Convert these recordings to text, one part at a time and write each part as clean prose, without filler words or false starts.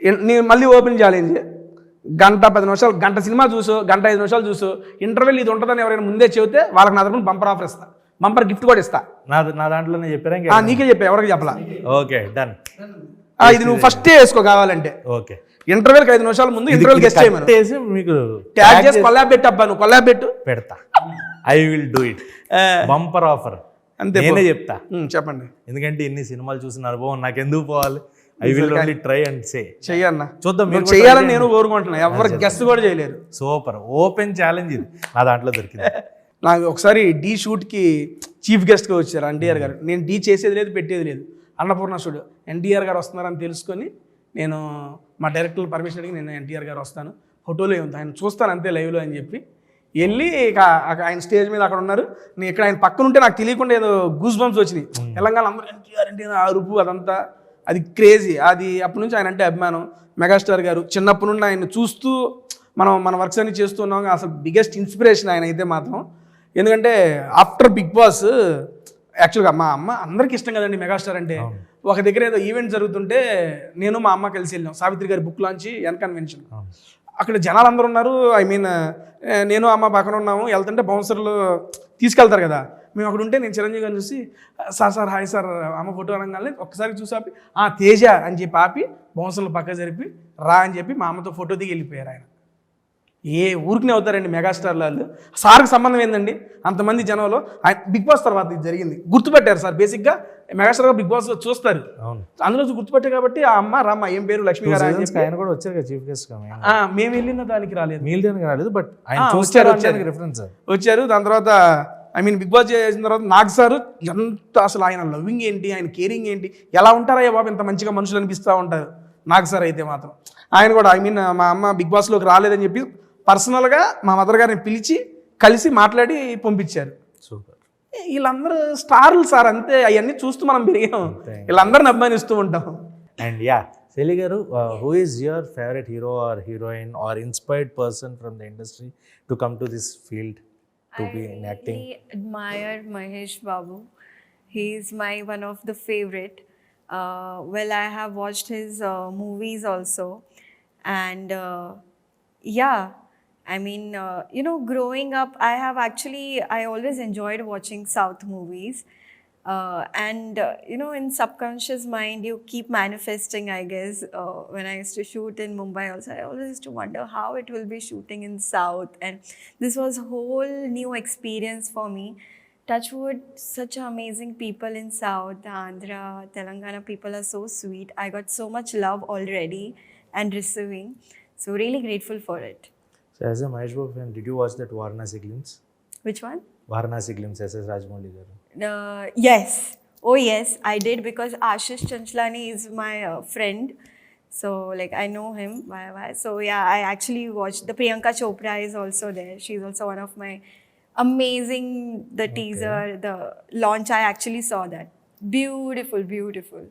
నేను మళ్ళీ open challenge, గంట 10 నిమిషాలు, గంట సినిమా చూసు, గంట 5 నిమిషాలు చూసు, ఇంటర్వెల్ ఇది ఉంటుందని ఎవరైనా ముందే చెబితే వాళ్ళకి నా తరపున బంపర్ ఆఫర్ ఇస్తా, బంపర్ గిఫ్ట్ కూడా ఇస్తా. నా దాంట్లోనే చెప్పారా? నీకే చెప్పా, ఎవరికి చెప్పలా. Okay done. ఇది నువ్వు ఫస్టే వేసుకో కావాలంటే. ఓకే, ఇంటర్వెల్కి 5 నిమిషాలు ముందు ఇంటర్వెల్ గెస్ట్ చేయమని మీకు ట్యాగ్ చేసి కొల్లాబ్ పెట్టు అబ్బా, నువ్వు కొల్లాబ్ పెట్టు, పెడతా. I will do it. Bumper offer అంతే, నేనే చెప్తా. చెప్పండి. ఎందుకంటే ఇన్ని సినిమాలు చూసిన అనుభవం నాకు ఎందుకు పోవాలి? I will only try and say. చెయ్యన్నా, చూద్దాం. మీరు చేయాలని నేను కోరుకుంటున్నా, ఎవరు గెస్ట్ కూడా చేయలేరు. సూపర్ ఓపెన్ ఛాలెంజ్ ఇది, నా దాంట్లో దొరికింది. నాకు ఒకసారి డీ షూట్కి చీఫ్ గెస్ట్గా వచ్చారు ఎన్టీఆర్ గారు. నేను డీ చేసేది లేదు, పెట్టేది లేదు. అన్నపూర్ణ స్టూడియో ఎన్టీఆర్ గారు వస్తున్నారని తెలుసుకొని నేను మా డైరెక్టర్ పర్మిషన్ అడిగి నేను ఎన్టీఆర్ గారు వస్తాను, ఫోటోలో ఉంది ఆయన చూస్తాను అంతే లైవ్లో అని చెప్పి వెళ్ళి ఇక ఆయన స్టేజ్ మీద అక్కడ ఉన్నారు. నేను ఇక్కడ ఆయన పక్కన ఉంటే నాకు తెలియకుండా ఏదో గూస్ బంప్స్ వచ్చినాయి. తెలంగాణ అందరూ ఎన్టీఆర్ అరుపు అదంతా, అది క్రేజీ. అది అప్పటి నుంచి ఆయన అంటే అభిమానం. మెగాస్టార్ గారు చిన్నప్పటి నుండి ఆయన చూస్తూ మన వర్క్స్ అన్ని చేస్తున్నాం. అసలు బిగ్గెస్ట్ ఇన్స్పిరేషన్ ఆయన అయితే మాత్రం. ఎందుకంటే ఆఫ్టర్ బిగ్ బాస్ యాక్చువల్గా మా అమ్మ అందరికీ ఇష్టం కదండి మెగాస్టార్ అంటే. ఒక దగ్గర ఏదో ఈవెంట్ జరుగుతుంటే నేను మా అమ్మ కలిసి వెళ్ళాం, సావిత్రి గారి బుక్ లాంచ్ ఎన్ కన్వెన్షన్. అక్కడ జనాలు అందరూ ఉన్నారు, ఐ మీన్ నేను అమ్మ పక్కన ఉన్నాము. వెళ్తుంటే బౌన్సర్లు తీసుకెళ్తారు కదా, మేము అక్కడ ఉంటే నేను చిరంజీవి గారిని చూసి సార్ హాయ్ సార్ అమ్మ ఫోటో అనగానే ఒక్కసారి చూసి ఆపి తేజ అని చెప్పి ఆపి బౌన్సర్లు పక్క జరిపి రా అని చెప్పి మా అమ్మతో ఫోటో దిగి వెళ్ళిపోయారు. ఆయన ఏ ఊరికినే అవుతారండి మెగాస్టార్లు వాళ్ళు. సార్కి సంబంధం ఏందండి అంతమంది జనంలో? ఆయన బిగ్ బాస్ తర్వాత ఇది జరిగింది, గుర్తుపెట్టారు సార్. బేసిక్గా మెగాస్టార్ గారు బిగ్ బాస్ చూస్తారు, అందులో గుర్తుపెట్టారు కాబట్టి ఆ అమ్మ రామ్మ ఏం పేరు లక్ష్మి గారు ఆయన కూడా వచ్చారు కదా చీఫ్ గెస్ట్. మేము వెళ్ళిన దానికి రాలేదు, రాలేదు, బట్ వచ్చారు. దాని తర్వాత ఐ మీన్ బిగ్ బాస్ చేసిన తర్వాత నాగ్ సార్ ఎంత అసలు ఆయన లవింగ్ ఏంటి, ఆయన కేరింగ్ ఏంటి, ఎలా ఉంటారయ్యా బాబు ఇంత మంచిగా మనుషులు అనిపిస్తూ ఉంటారు నాగ్ సార్ అయితే మాత్రం. ఆయన కూడా ఐ మీన్ మా అమ్మ బిగ్ బాస్లోకి రాలేదని చెప్పి పర్సనల్గా మా మదర్ గారిని పిలిచి కలిసి మాట్లాడి పంపించారు. సూపర్. వీళ్ళందరూ స్టార్లు సార్, అంతే. అవన్నీ చూస్తూ మనం పెరిగాం, వీళ్ళందరిని అభిమానిస్తూ ఉంటాం. అండ్ శైలి గారు, who is your favourite hero or heroine or inspired person from the industry to come to this field to be in acting? I admire Mahesh Babu. He is my one of the favorite. Well, I have watched his movies also, and I mean, growing up, I always enjoyed watching South movies. In subconscious mind, you keep manifesting, I guess. When I used to shoot in Mumbai also, I always used to wonder how it will be shooting in South. And this was a whole new experience for me. Touchwood, such amazing people in South, Andhra, Telangana people are so sweet. I got so much love already and receiving. So really grateful for it. So as a Mahesh Babu fan, did you watch that Varanasi Glimpse? Which one? Varanasi Glimpse, SS Rajamouli garu. Yes. Oh yes, I did, because Ashish Chanchlani is my friend. So like I know him. Why? So yeah, I actually watched. The Priyanka Chopra is also there. She's also one of my amazing. The teaser, the launch, I actually saw that. Beautiful, beautiful.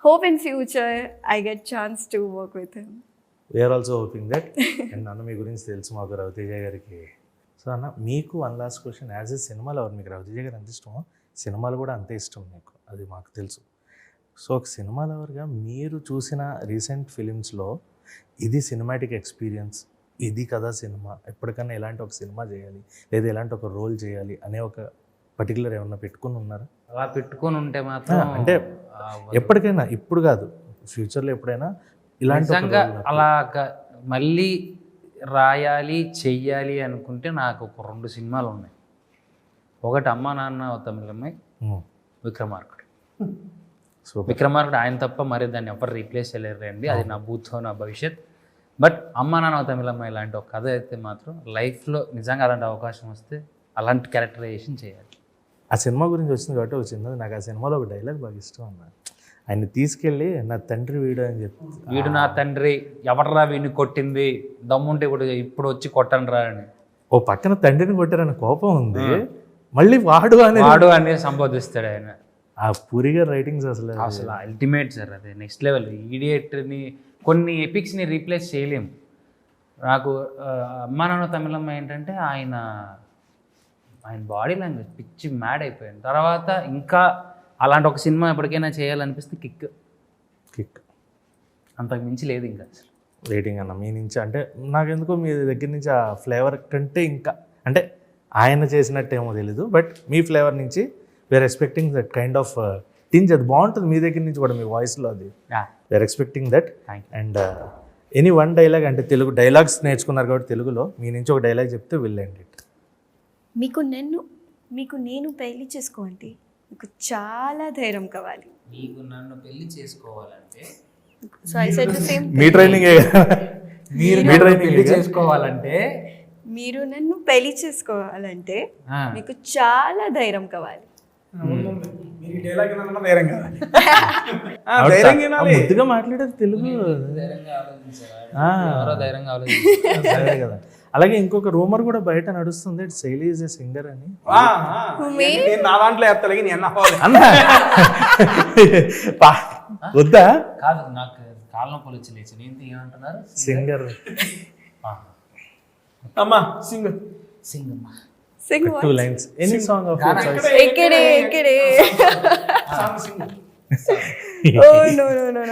Hope in future I get chance to work with him. We are also hoping that. And nanu mee gurinchi telusu maaku Raviteja gariki. So అన్న, మీకు one last question. As a cinema lover, మీకు రవితేజ గారు ఎంత ఇష్టమో సినిమాలు కూడా అంతే ఇష్టం మీకు, అది మాకు తెలుసు. సో ఒక సినిమా లవర్గా మీరు చూసిన రీసెంట్ ఫిలిమ్స్లో ఇది సినిమాటిక్ ఎక్స్పీరియన్స్, ఇది కదా సినిమా, ఎప్పటికన్నా ఇలాంటి ఒక సినిమా చేయాలి లేదా ఇలాంటి ఒక రోల్ చేయాలి అనే ఒక పర్టికులర్ ఏమన్నా పెట్టుకుని ఉన్నారా? అలా పెట్టుకొని ఉంటే మాత్రం అంటే ఎప్పటికైనా, ఇప్పుడు కాదు ఫ్యూచర్లో ఎప్పుడైనా ఇలాంటి అలాగా మళ్ళీ రాయాలి చెయ్యాలి అనుకుంటే నాకు ఒక 2 సినిమాలు ఉన్నాయి. ఒకటి అమ్మా నాన్న తమిళమ్మాయి, విక్రమార్కుడు. సో విక్రమార్కుడు ఆయన తప్ప మరి దాన్ని ఎవరు రీప్లేస్ చేయలేరండి, అది నా భూతో నా భవిష్యత్. బట్ అమ్మా నాన్న తమిళమ్మాయి లాంటి ఒక కథ అయితే మాత్రం లైఫ్లో నిజంగా అలాంటి అవకాశం వస్తే అలాంటి క్యారెక్టరైజేషన్ చేయాలి. ఆ సినిమా గురించి వచ్చింది కాబట్టి వచ్చింది. నాకు ఆ సినిమాలో ఒక డైలాగ్ బాగా ఇష్టం అన్న, ఆయన తీసుకెళ్ళి నా తండ్రి వీడు అని చెప్పి, వీడు నా తండ్రి, ఎవడరా వీడిని కొట్టింది, దమ్ముంటే ఇప్పుడు వచ్చి కొట్టండిరా అని. ఓ పక్కన తండ్రిని కొట్టారని కోపం ఉంది, మళ్ళీ వాడు అనేది సంబోధిస్తాడు ఆయన. ఆ పూరి గారి రైటింగ్స్ అసలు అల్టిమేట్ సార్, అదే నెక్స్ట్ లెవెల్. ఈడియట్ని కొన్ని ఎపిక్స్ని రీప్లేస్ చేయలేము. నాకు అమ్మా నాన్న తమిళమ్మ ఏంటంటే ఆయన బాడీ లాంగ్వేజ్ పిచ్చి మ్యాడ్ అయిపోయాను. తర్వాత ఇంకా అలాంటి ఒక సినిమా ఎప్పటికైనా చేయాలనిపిస్తే కిక్. అంతకు మించి లేదు ఇంకా అసలు. వెయిటింగ్ అన్న మీ నుంచి అంటే నాకెందుకో మీ దగ్గర నుంచి ఆ ఫ్లేవర్ కంటే ఇంకా అంటే ఆయన చేసినట్టేమో తెలీదు బట్ మీ ఫ్లేవర్ నుంచి we are expecting that kind of tinge అది బాగుంటుంది మీ దగ్గర నుంచి కూడా మీ వాయిస్లో అది we are expecting that Thank you. And any one dialogue అంటే తెలుగు డైలాగ్స్ నేర్చుకున్నారు కాబట్టి తెలుగులో మీ నుంచి ఒక డైలాగ్ చెప్తే వెళ్ళండి మీకు నేను పెళ్లి చేసుకోండి, మీకు చాలా ధైర్యం కావాలి. నీకు నన్ను పెళ్లి చేసుకోవాలంటే so I said the same. మీ ట్రైనింగే మీరు మీ నన్ను ట్రైనింగ్ పెళ్లి చేసుకోవాలంటే మీరు నన్ను పెళ్లి చేసుకోవాలంటే ఆ, మీకు చాలా ధైర్యం కావాలి. మీరు డైలాగ్ వినాలన్నా ధైర్యం కావాలి. ధైర్యం వినాలి. ముద్దుగా మాట్లాడేది తెలుగు ధైర్యంగా ఆలోచించాలి. ఆ. ఎవరో ధైర్యంగా ఆలోచించాలి. అదే కదా. అలాగే ఇంకొక రూమర్ కూడా బయట నడుస్తుంది శైలి ఈజ్ ఎ సింగర్ అని నేను నా దాంట్లో వేస్తాను నీ అన్న అవ్వాలి. అన్న వద్దా కాదు నాకు కాళ్ళ నొప్పులు వచ్చి లేచి నేను ఏమంటున్నారు సింగర్ అమ్మా సింగ్ సింగ్ అమ్మా. Singh 2 lines any song of your choice ఇక్కడే Oh no,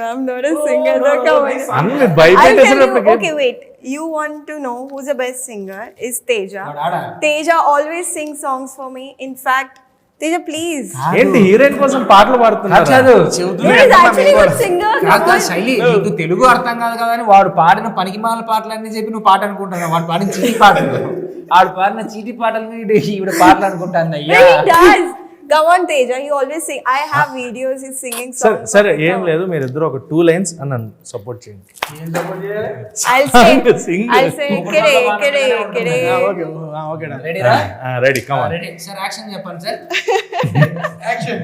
I'm not a singer. Come on. అన్న మీరు బయట I'll tell you. పెట్టేసినప్పటికీ Okay, wait. You want to know who's the best singer? Is Teja. Ada. Teja always sings songs for me. In fact, Teja, please. ఏంటి heroine కోసం పాటలు పాడుతున్నారు కాదు He is actually a good singer. కాదు శైలి నీకు తెలుగు అర్థం కాదు కదా అని వాడు పాడిన పనికిమాల పాటలన్నీ చెప్పి నువ్వు పాట అనుకుంటున్నావు. వాడు పాడిన చీటి పాటలు వాడు పాడిన చీటి పాటలు ఈవిడ పాటలు అనుకుంటాను అయ్యా. He does. Come on, Teja. He always sing. I have videos. He's singing songs. సరే ఏం లేదు మీరు ఇద్దరు ఒక 2 lines అని నన్ను సపోర్ట్ చేయండి I'll say. Sing. I'll say. Kide. Okay రెడీరా ready come on ready sir action చెప్పండి సార్. Action.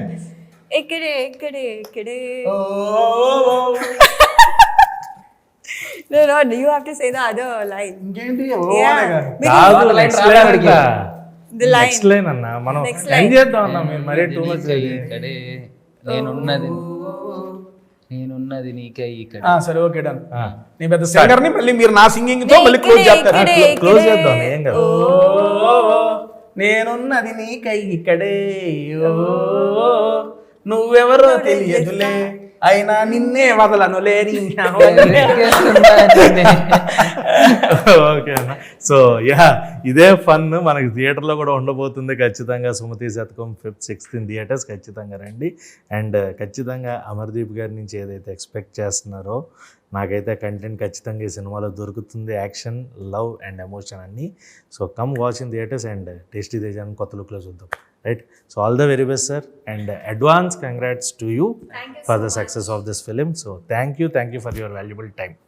Kide. No. You have to say the other line. ఇంకేంటి Yeah. కాదు line నెక్స్ట్ రాలే లైన్ వాడికి. The line. నెక్స్ట్ లైన్ అన్న మనం Next line. ఏం చేద్దాం అన్న మీరు మరీ టూ మచ్ ఇక్కడే నేనున్నది నీకై ఇక్కడ. సరే ఓకే డన్. నేను పెద్ద సింగర్ ని మళ్ళీ మీరు నా సింగింగ్ తో మళ్ళీ క్లోజ్ చేస్తారు. క్లోజ్ చేద్దాం ఏం కాదు నేనున్నది నీకై ఇక్కడే ఓ నువ్వెవరో తెలియదులే అయినా నిన్నే వదలనులే ఓకే అన్న సో యా ఇదే ఫన్ మనకి థియేటర్లో కూడా ఉండబోతుంది ఖచ్చితంగా. సుమతి శతకం 5th 6th ఇన్ థియేటర్స్ ఖచ్చితంగా రండి. అండ్ ఖచ్చితంగా అమర్దీప్ గారి నుంచి ఏదైతే ఎక్స్పెక్ట్ చేస్తున్నారో నాకైతే కంటెంట్ ఖచ్చితంగా ఈ సినిమాలో దొరుకుతుంది. యాక్షన్, లవ్ అండ్ ఎమోషన్ అన్నీ. So come watch in theatres and tasty తేజాన్ని కొత్త లుక్లో చూద్దాం. Right. So all the very best sir and advance congrats to you for the success of this film. So thank you for your valuable time.